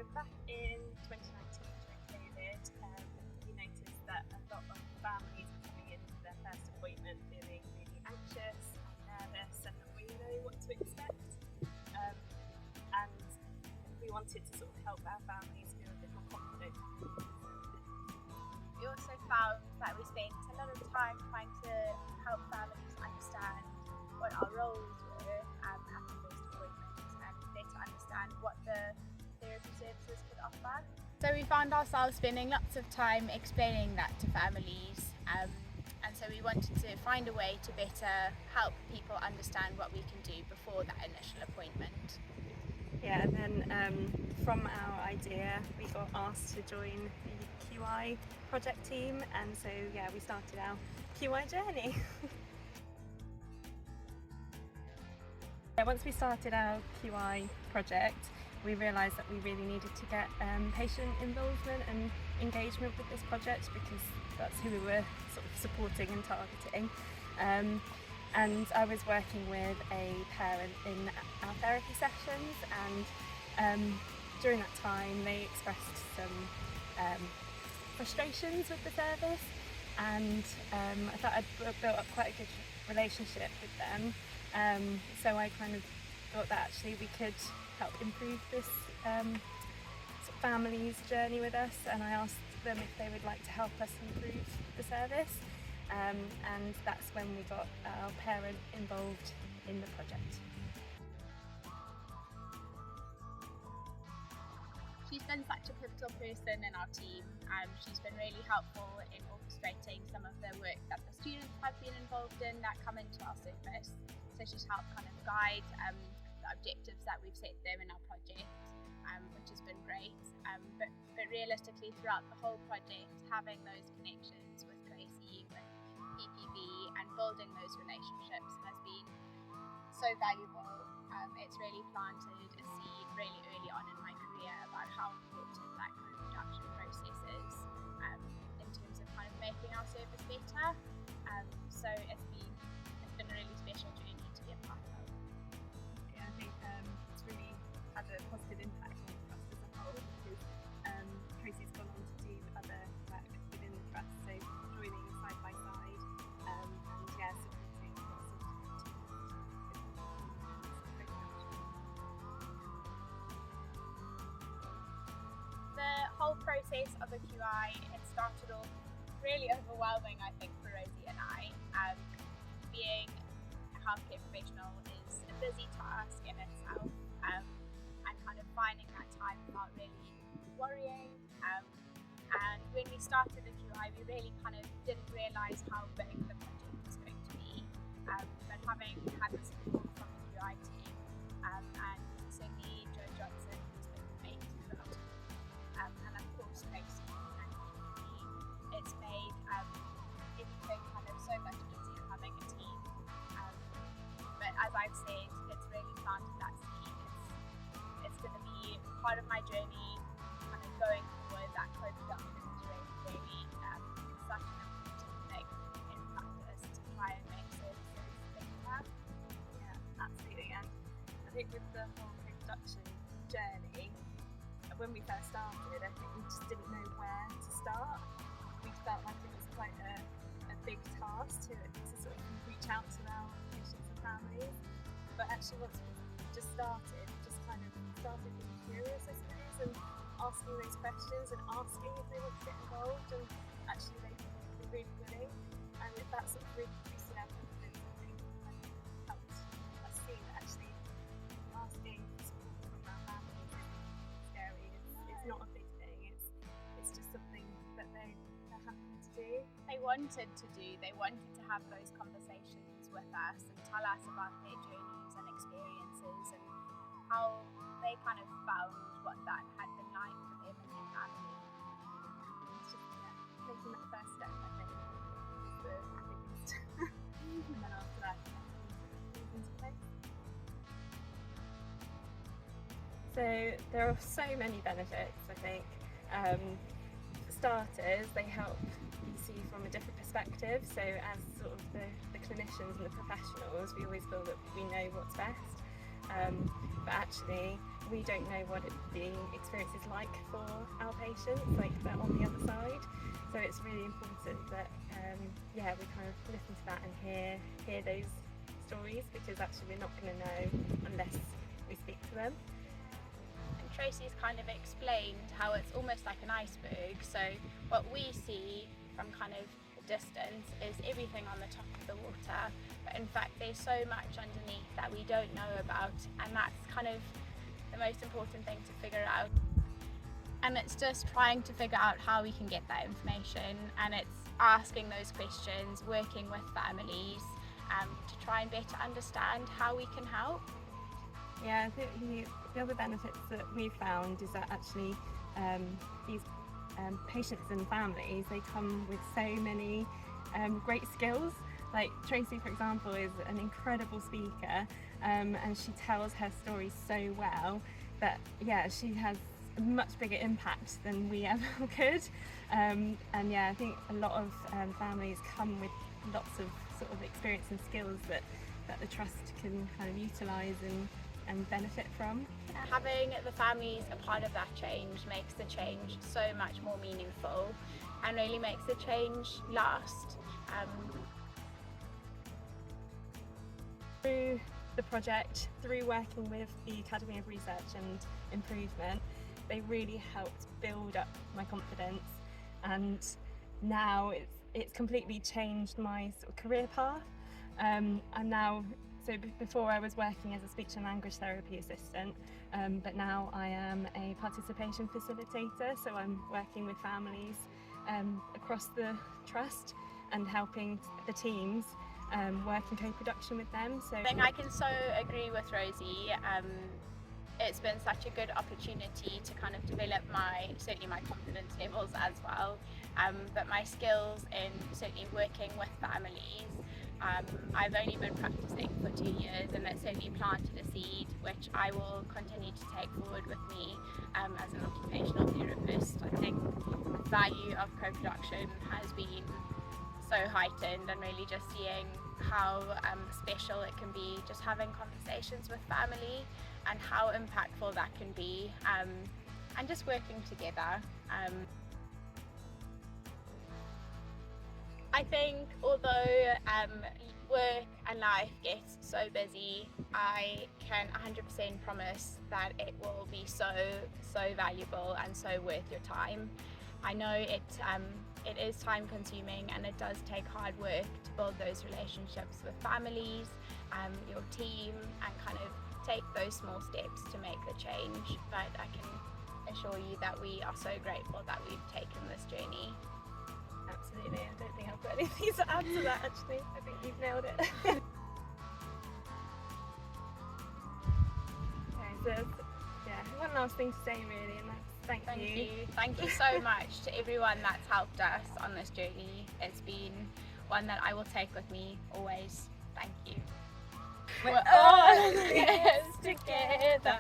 back in 2019 during COVID, we noticed that a lot of families were coming into their first appointment feeling really anxious and nervous and not really knowing what to expect. And we wanted to sort of help our families feel a bit more confident. We also found that we spent a lot of time trying to help families understand what our roles were at the first appointment and better understand what the therapy services could offer. So we found ourselves spending lots of time explaining that to families, and so we wanted to find a way to better help people understand what we can do before that initial appointment. Yeah, and then from our idea we got asked to join the QI project team, and so we started our QI journey. Once we started our QI project, we realised that we really needed to get patient involvement and engagement with this project, because that's who we were sort of supporting and targeting. And I was working with a parent in our therapy sessions, and during that time they expressed some frustrations with the service, and I thought I'd built up quite a good relationship with them. So I kind of thought that actually we could help improve this sort of family's journey with us, and I asked them if they would like to help us improve the service, and that's when we got our parent involved in the project. She's been such a pivotal person in our team. She's been really helpful in orchestrating some of the work that the students have been involved in that come into our service. So she's helped kind of guide the objectives that we've set them in our project, which has been great. But realistically, throughout the whole project, having those connections with Rosie, with PPV, and building those relationships has been so valuable. It's really planted a seed really early on in my career about how important that kind of production process is in terms of kind of making our service better. So it's been a really special journey to be a part of. Yeah, I think it's really had a positive impact on the trust as a whole, because Tracy's gone on to do other work within the trust, so joining side by side, and supporting lots of The whole process of a QI, it started off really overwhelming, I think, for Rosie and I. Being a healthcare professional is a busy task in itself, and kind of finding that time felt really worrying. And when we started the QI, we really kind of didn't realise how big the project was going to be. But having had the support from the QI team, and certainly Jo Johnson, who's been great throughout, and of course Tracy and me, it's made everything kind of so much easier having a team. But as I've said, it's really planted that seed. It's going to be part of my journey, kind of going forward. That co-production is really such an important thing in practice to try and make services better. Yeah, absolutely. And I think with the whole co-production journey, when we first started, I think we just didn't know where to start. We felt like it was quite a big task to sort of reach out to our patients and families. But actually, once we just started being curious, I suppose, and asking those questions and asking if they want to get involved, and actually they're really willing, and that sort of really boosted our confidence, I think, and helped us see that actually asking for support from our families isn't scary. It's not a big thing. It's just something that they're happy to do. They wanted to have those conversations with us and tell us about their journeys and experiences and how they kind of found what that had been like for them and their family. It's just taking that first step, I think, is the biggest. And then after that, things into place. So there are so many benefits, I think. For starters, they help you see from a different perspective. So as sort of the clinicians and the professionals, we always feel that we know what's best. But actually, we don't know what the experience is like for our patients, like they're on the other side. So it's really important that we kind of listen to that and hear those stories, because actually we're not going to know unless we speak to them. And Tracy's kind of explained how it's almost like an iceberg. So what we see from kind of a distance is everything on the top of the water, but in fact there's so much underneath that we don't know about, and that's kind of the most important thing to figure out. And it's just trying to figure out how we can get that information, and it's asking those questions, working with families to try and better understand how we can help. Yeah, I think the other benefits that we've found is that actually these patients and families, they come with so many great skills. Like Tracy, for example, is an incredible speaker, and she tells her stories so well that she has a much bigger impact than we ever could. And I think a lot of families come with lots of sort of experience and skills that the trust can kind of utilise and benefit from. Having the families a part of that change makes the change so much more meaningful and really makes the change last. Through the project, through working with the Academy of Research and Improvement, they really helped build up my confidence, and now it's completely changed my sort of career path. Before I was working as a speech and language therapy assistant, but now I am a participation facilitator, so I'm working with families across the trust and helping the teams work in co-production with them. So I think I can so agree with Rosie. It's been such a good opportunity to kind of develop certainly my confidence levels as well, but my skills in certainly working with families. I've only been practicing for 2 years, and it certainly planted a seed which I will continue to take forward with me as an occupational therapist. I think the value of co-production has been so heightened, and really just seeing how special it can be, just having conversations with family and how impactful that can be, and just working together. I think although work and life gets so busy, I can 100% promise that it will be so valuable and so worth your time. I know it is time consuming, and it does take hard work to build those relationships with families, your team, and kind of take those small steps to make the change. But I can assure you that we are so grateful that we've taken this journey. Absolutely, I don't think I've got anything to add to that actually. I think you've nailed it. Okay, so one last thing to say really, and that's thank you. Thank you so much to everyone that's helped us on this journey. It's been one that I will take with me always. Thank you. We're all in this together.